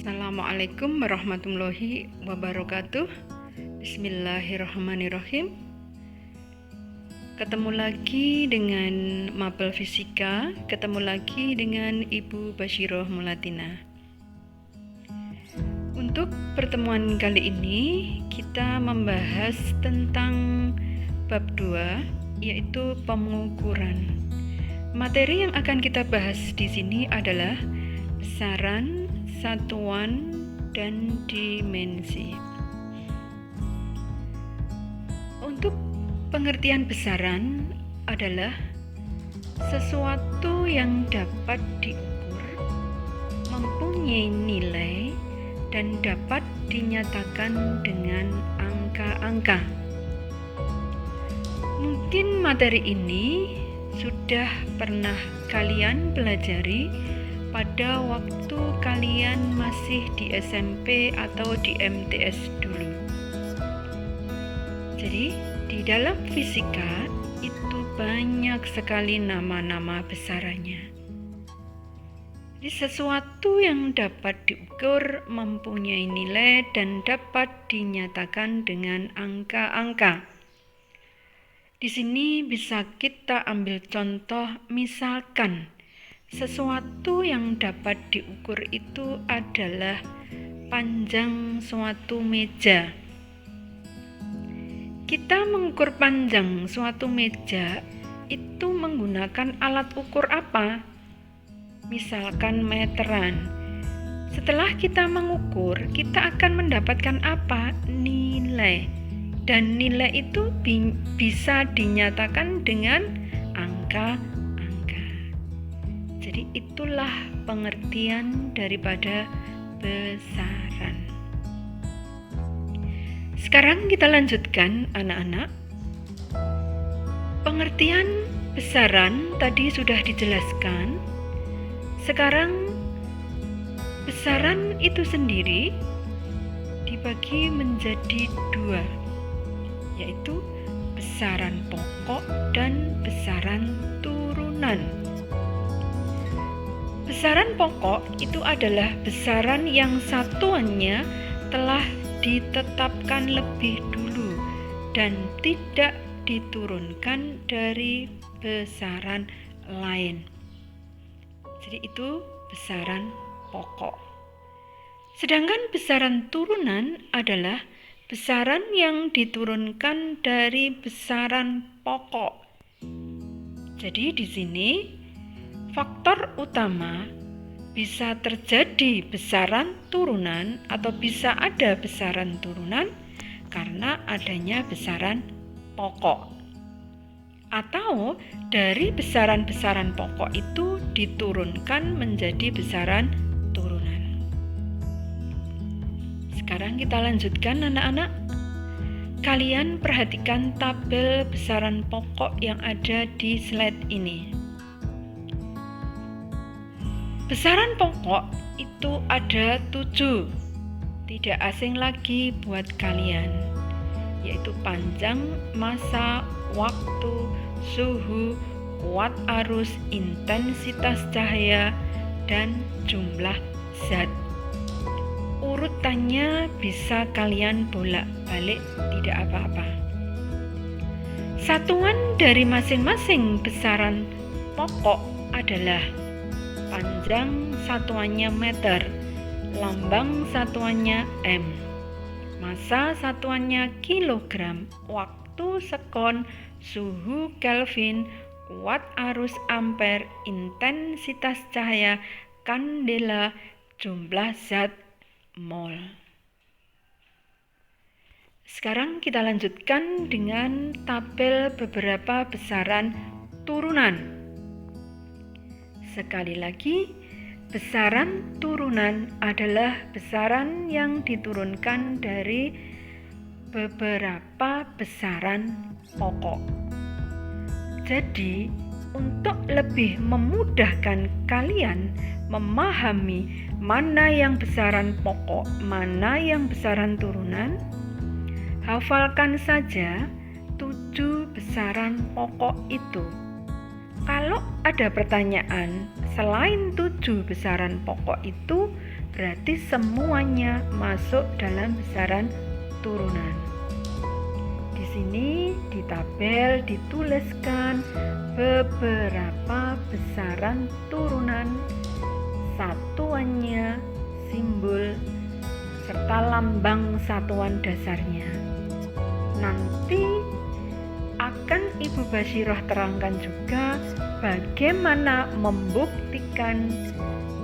Assalamualaikum warahmatullahi wabarakatuh. Bismillahirrahmanirrahim. Ketemu lagi dengan Mapel Fisika, ketemu lagi dengan Ibu Basyiroh Mulatina. Untuk pertemuan kali ini kita membahas tentang bab 2, yaitu pengukuran. Materi yang akan kita bahas di sini adalah besaran, satuan, dan dimensi. Untuk pengertian besaran adalah sesuatu yang dapat diukur, mempunyai nilai, dan dapat dinyatakan dengan angka-angka. Mungkin materi ini sudah pernah kalian pelajari pada waktu kalian masih di SMP atau di MTS dulu. Jadi, di dalam fisika itu banyak sekali nama-nama besarannya. Jadi, sesuatu yang dapat diukur, mempunyai nilai, dan dapat dinyatakan dengan angka-angka. Di sini bisa kita ambil contoh, misalkan sesuatu yang dapat diukur itu adalah panjang suatu meja. Kita mengukur panjang suatu meja itu menggunakan alat ukur apa? Misalkan meteran. Setelah kita mengukur, kita akan mendapatkan apa? Nilai. Dan nilai itu bisa dinyatakan dengan angka. Jadi itulah pengertian daripada besaran. Sekarang kita lanjutkan anak-anak. Pengertian besaran tadi sudah dijelaskan. Sekarang besaran itu sendiri dibagi menjadi dua, yaitu besaran pokok dan besaran turunan. Besaran pokok itu adalah besaran yang satuannya telah ditetapkan lebih dulu dan tidak diturunkan dari besaran lain. Jadi itu besaran pokok. Sedangkan besaran turunan adalah besaran yang diturunkan dari besaran pokok. Jadi di sini faktor utama bisa terjadi besaran turunan atau bisa ada besaran turunan karena adanya besaran pokok. Atau dari besaran-besaran pokok itu diturunkan menjadi besaran turunan. Sekarang kita lanjutkan anak-anak. Kalian perhatikan tabel besaran pokok yang ada di slide ini. Besaran pokok itu ada 7, tidak asing lagi buat kalian, yaitu panjang, massa, waktu, suhu, kuat arus, intensitas cahaya, dan jumlah zat. Urutannya bisa kalian bolak-balik, tidak apa-apa. Satuan dari masing-masing besaran pokok adalah panjang satuannya meter, lambang satuannya m, massa satuannya kilogram, waktu sekon, suhu Kelvin, kuat arus ampere, intensitas cahaya kandela, jumlah zat mol. Sekarang kita lanjutkan dengan tabel beberapa besaran turunan. Sekali lagi, besaran turunan adalah besaran yang diturunkan dari beberapa besaran pokok. Jadi, untuk lebih memudahkan kalian memahami mana yang besaran pokok, mana yang besaran turunan, hafalkan saja 7 besaran pokok itu. Kalau ada pertanyaan selain 7 besaran pokok itu, berarti semuanya masuk dalam besaran turunan. Di sini di tabel dituliskan beberapa besaran turunan, satuannya, simbol, serta lambang satuan dasarnya. Nanti akan Ibu Basyirah terangkan juga bagaimana membuktikan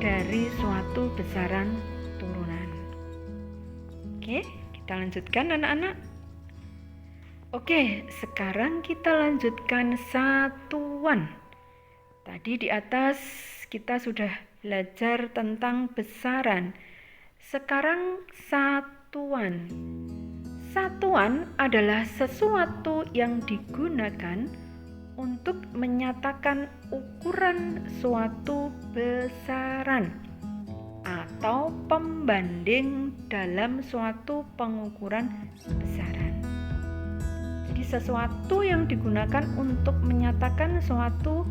dari suatu besaran turunan. Oke, kita lanjutkan anak-anak. Oke, sekarang kita lanjutkan satuan. Tadi di atas kita sudah belajar tentang besaran. Sekarang satuan. Satuan adalah sesuatu yang digunakan untuk menyatakan ukuran suatu besaran atau pembanding dalam suatu pengukuran besaran. Jadi sesuatu yang digunakan untuk menyatakan suatu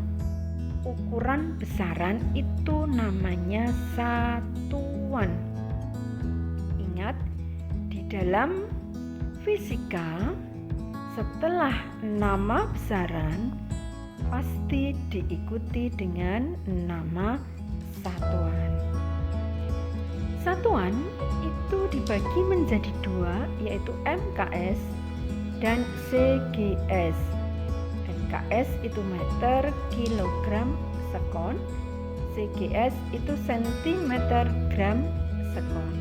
ukuran besaran itu namanya satuan. Ingat, di dalam fisika setelah nama besaran pasti diikuti dengan nama satuan. Satuan itu dibagi menjadi dua, yaitu MKS dan CGS. MKS itu meter, kilogram, sekon. CGS itu sentimeter, gram, sekon.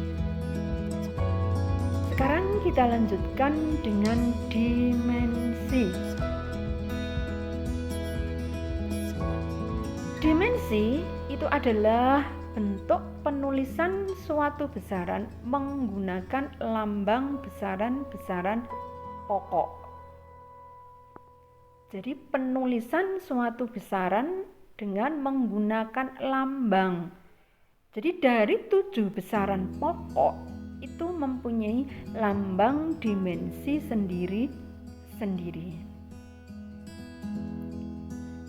Sekarang kita lanjutkan dengan dimensi. Dimensi itu adalah bentuk penulisan suatu besaran menggunakan lambang besaran-besaran pokok. Jadi penulisan suatu besaran dengan menggunakan lambang. Jadi dari 7 besaran pokok itu mempunyai lambang dimensi sendiri-sendiri.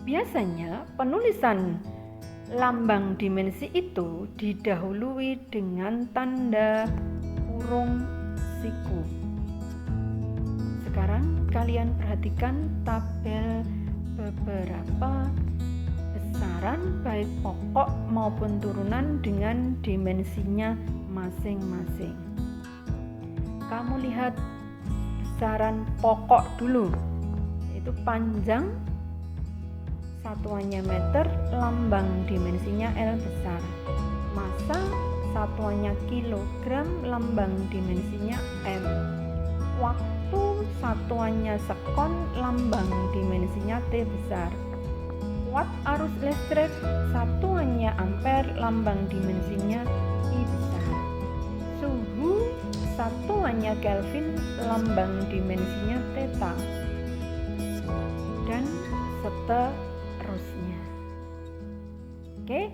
Biasanya penulisan lambang dimensi itu didahului dengan tanda kurung siku. Sekarang kalian perhatikan tabel beberapa besaran baik pokok maupun turunan dengan dimensinya masing-masing. Kamu lihat besaran pokok dulu, yaitu panjang, satuannya meter, lambang dimensinya L besar. Massa satuannya kilogram, lambang dimensinya M. Waktu satuannya sekon, lambang dimensinya T besar. Watt arus listrik satuannya ampere, lambang dimensinya I besar. Suhu satuannya Kelvin, lambang dimensinya theta. Dan seterusnya. Oke.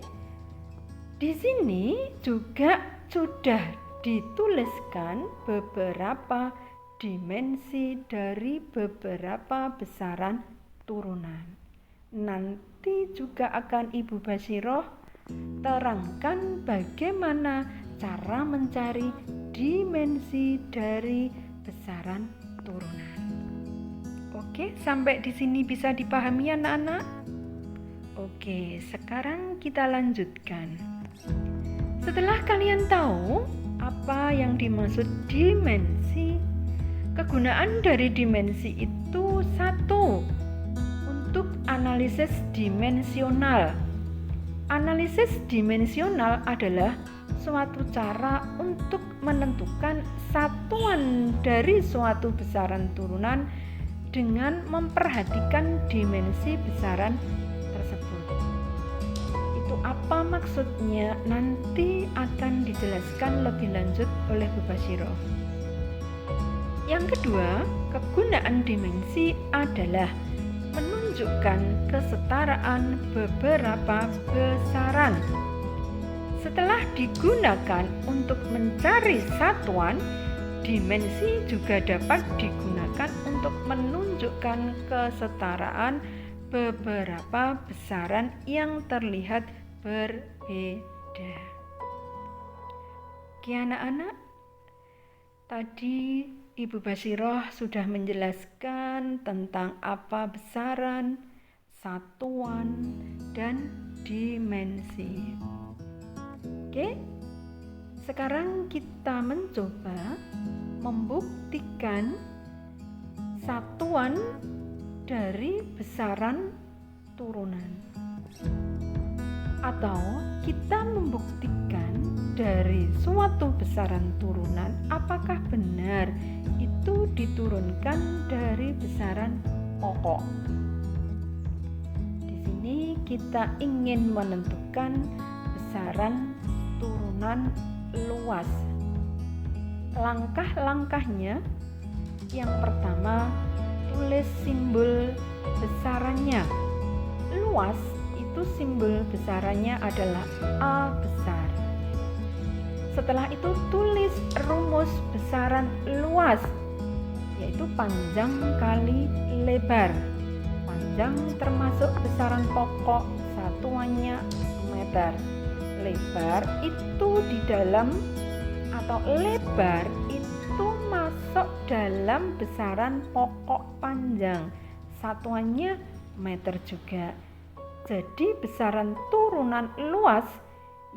Di sini juga sudah dituliskan beberapa dimensi dari beberapa besaran turunan. Nanti juga akan Ibu Basyirah terangkan bagaimana cara mencari dimensi dari besaran turunan. Oke, sampai di sini bisa dipahami anak-anak? Oke, sekarang kita lanjutkan. Setelah kalian tahu apa yang dimaksud dimensi, kegunaan dari dimensi itu satu, untuk analisis dimensional. Analisis dimensional adalah suatu cara untuk menentukan satuan dari suatu besaran turunan dengan memperhatikan dimensi besaran tersebut. Itu apa maksudnya? Nanti akan dijelaskan lebih lanjut oleh Bu Basyirah. Yang kedua, kegunaan dimensi adalah menunjukkan kesetaraan beberapa besaran. Setelah digunakan untuk mencari satuan, dimensi juga dapat digunakan untuk menunjukkan kesetaraan beberapa besaran yang terlihat berbeda. Oke anak-anak, tadi Ibu Basiroh sudah menjelaskan tentang apa besaran, satuan, dan dimensi. Oke, sekarang kita mencoba membuktikan satuan dari besaran turunan. Atau kita membuktikan dari suatu besaran turunan apakah benar itu diturunkan dari besaran pokok. Di sini kita ingin menentukan besaran turunan luas. Langkah-langkahnya, yang pertama, tulis simbol besarannya. Luas itu simbol besarannya adalah A besar. Setelah itu tulis rumus besaran luas, yaitu panjang kali lebar. Panjang termasuk besaran pokok, satuannya meter. Lebar itu di dalam atau lebar itu masuk dalam besaran pokok panjang, satuannya meter juga. Jadi besaran turunan luas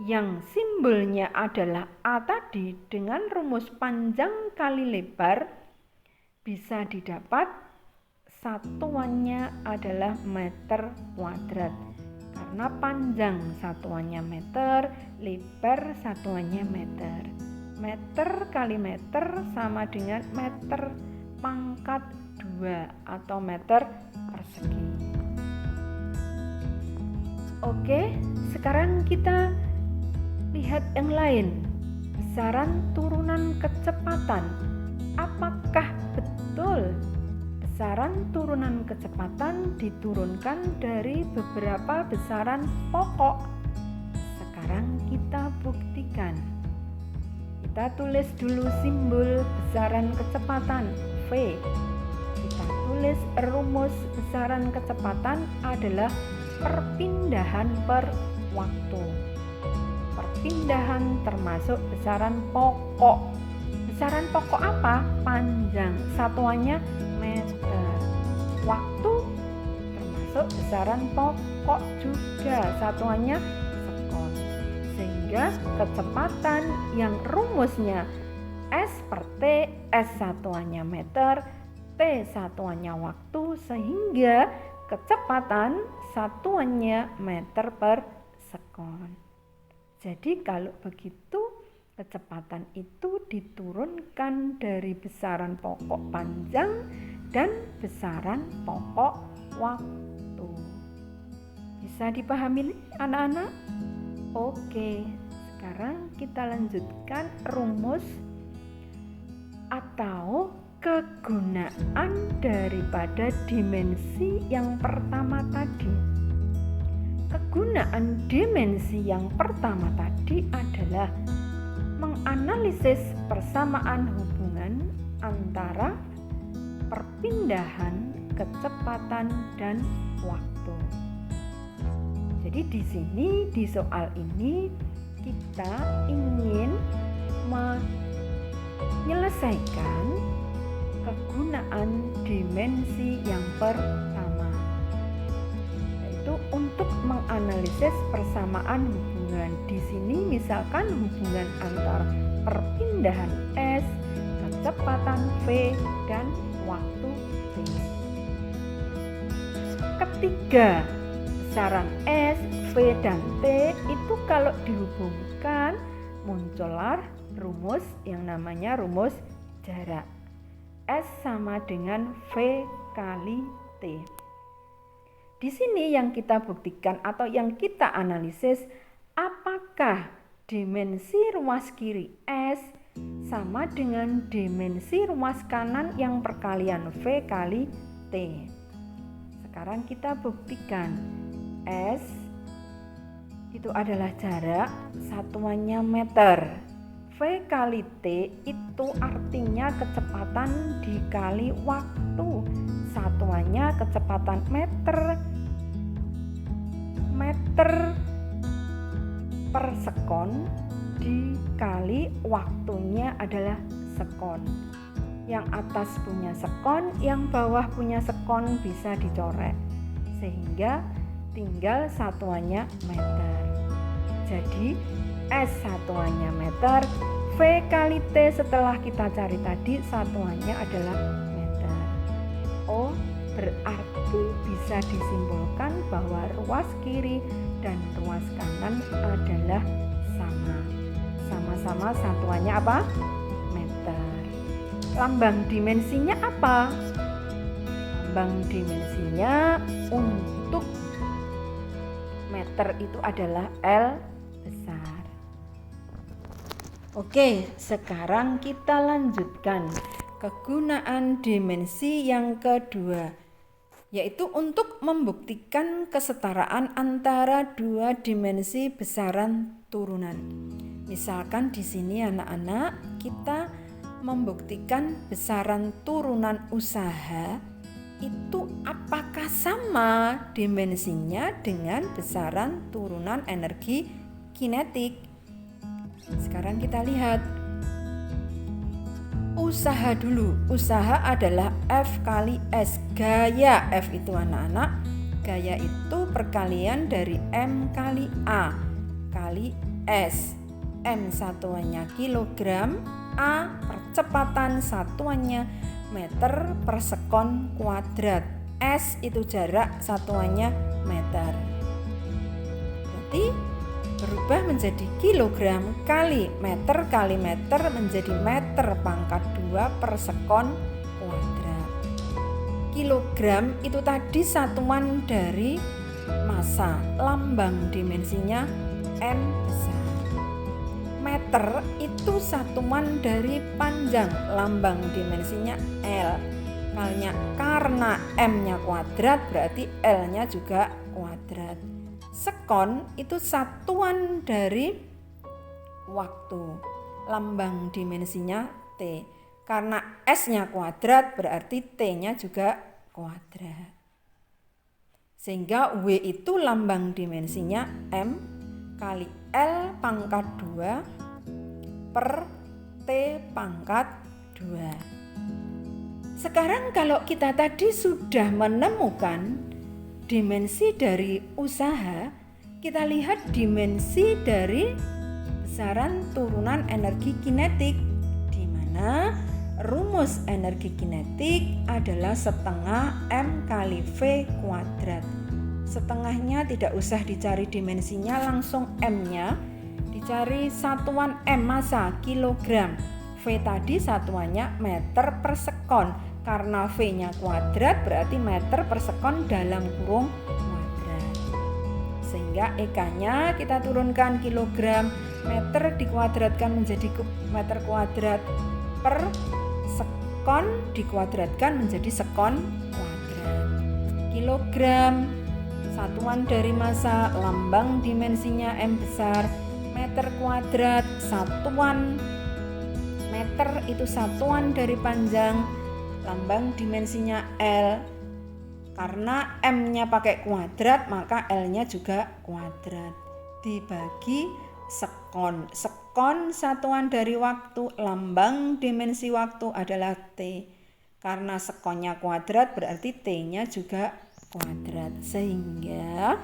yang simbolnya adalah A tadi dengan rumus panjang kali lebar bisa didapat satuannya adalah meter kuadrat. Karena panjang satuannya meter, lebar satuannya meter. Meter kali meter sama dengan meter pangkat 2 atau meter persegi. Oke, sekarang kita lihat yang lain. Besaran turunan kecepatan. Apakah betul besaran turunan kecepatan diturunkan dari beberapa besaran pokok? Sekarang kita buktikan. Kita tulis dulu simbol besaran kecepatan V. Kita tulis rumus besaran kecepatan adalah perpindahan per waktu. Perpindahan termasuk besaran pokok. Besaran pokok apa? Panjang, satuannya meter. Waktu termasuk besaran pokok juga, satuannya sekon. Sehingga kecepatan yang rumusnya S per T, S satuannya meter, T satuannya waktu, sehingga kecepatan satuannya meter per sekon. Jadi kalau begitu kecepatan itu diturunkan dari besaran pokok panjang dan besaran pokok waktu. Bisa dipahami anak-anak? Oke, sekarang kita lanjutkan rumus atau kegunaan daripada dimensi yang pertama tadi. Kegunaan dimensi yang pertama tadi adalah menganalisis persamaan hubungan antara perpindahan, kecepatan, dan waktu. Jadi di sini di soal ini kita ingin menyelesaikan kegunaan dimensi yang pertama, yaitu untuk menganalisis persamaan hubungan. Di sini misalkan hubungan antara perpindahan S, kecepatan V, dan waktu T. Ketiga besaran S, V, dan T itu kalau dihubungkan muncullah rumus yang namanya rumus jarak. S sama dengan V kali T. Di sini yang kita buktikan atau yang kita analisis, apakah dimensi ruas kiri S sama dengan dimensi ruas kanan yang perkalian V kali T. Sekarang kita buktikan. S itu adalah jarak, satuannya meter. V kali T itu artinya kecepatan dikali waktu, satuannya kecepatan meter per sekon dikali waktunya adalah sekon. Yang atas punya sekon, yang bawah punya sekon, bisa dicoret. Sehingga tinggal satuannya meter. Jadi S satuannya meter, V kali T setelah kita cari tadi satuannya adalah meter. O berarti bisa disimpulkan bahwa ruas kiri dan ruas kanan adalah sama. Sama-sama satuannya apa? Meter. Lambang dimensinya apa? Lambang dimensinya untuk meter itu adalah L besar. Oke, sekarang kita lanjutkan kegunaan dimensi yang kedua, yaitu untuk membuktikan kesetaraan antara dua dimensi besaran turunan. Misalkan di sini anak-anak, kita membuktikan besaran turunan usaha itu apakah sama dimensinya dengan besaran turunan energi kinetik. Sekarang kita lihat usaha dulu. Usaha adalah F kali S. Gaya F itu anak-anak, gaya itu perkalian dari M kali A kali S. M satuannya kilogram, A percepatan satuannya meter per sekon kuadrat. S itu jarak satuannya meter. Berarti berubah menjadi kilogram kali meter menjadi meter pangkat 2 per sekon kuadrat. Kilogram itu tadi satuan dari massa, lambang dimensinya M besar. Meter itu satuan dari panjang, lambang dimensinya L. Karena M-nya kuadrat berarti L-nya juga kuadrat. Sekon itu satuan dari waktu, lambang dimensinya T. Karena S-nya kuadrat berarti T-nya juga kuadrat. Sehingga W itu lambang dimensinya M kali L pangkat 2 per T pangkat 2. Sekarang kalau kita tadi sudah menemukan dimensi dari usaha, kita lihat dimensi dari besaran turunan energi kinetik, di mana rumus energi kinetik adalah setengah M kali V kuadrat. Setengahnya tidak usah dicari dimensinya, langsung M-nya dicari satuan M massa kilogram. V tadi satuannya meter per sekon. Karena V-nya kuadrat berarti meter per sekon dalam kurung kuadrat. Sehingga EK-nya kita turunkan kilogram, meter dikuadratkan menjadi meter kuadrat per sekon dikuadratkan menjadi sekon kuadrat. Kilogram satuan dari massa, lambang dimensinya M besar, meter kuadrat, satuan meter itu satuan dari panjang, lambang dimensinya L. Karena M-nya pakai kuadrat, maka L-nya juga kuadrat. Dibagi sekon. Sekon satuan dari waktu, lambang dimensi waktu adalah T. Karena sekonnya kuadrat berarti T-nya juga kuadrat. Sehingga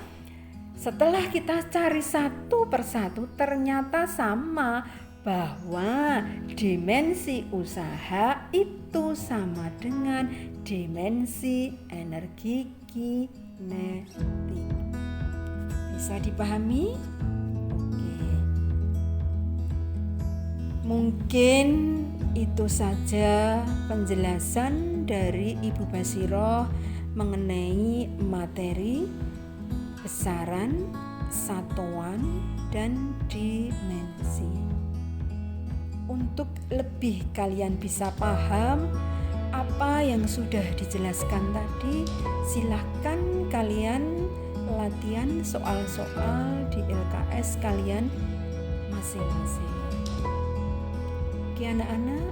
setelah kita cari satu persatu ternyata sama, bahwa dimensi usaha itu sama dengan dimensi energi kinetik. Bisa dipahami? Oke. Mungkin itu saja penjelasan dari Ibu Basiroh mengenai materi besaran, satuan, dan dimensi. Untuk lebih kalian bisa paham apa yang sudah dijelaskan tadi, silahkan kalian latihan soal-soal di LKS kalian masing-masing. Oke anak-anak,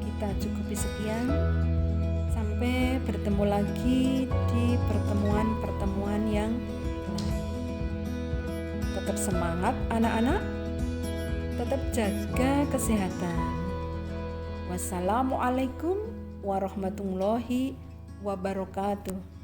kita cukupi sekian. Sampai bertemu lagi di pertemuan-pertemuan yang lain. Tetap semangat anak-anak, tetap jaga kesehatan. Wassalamualaikum warahmatullahi wabarakatuh.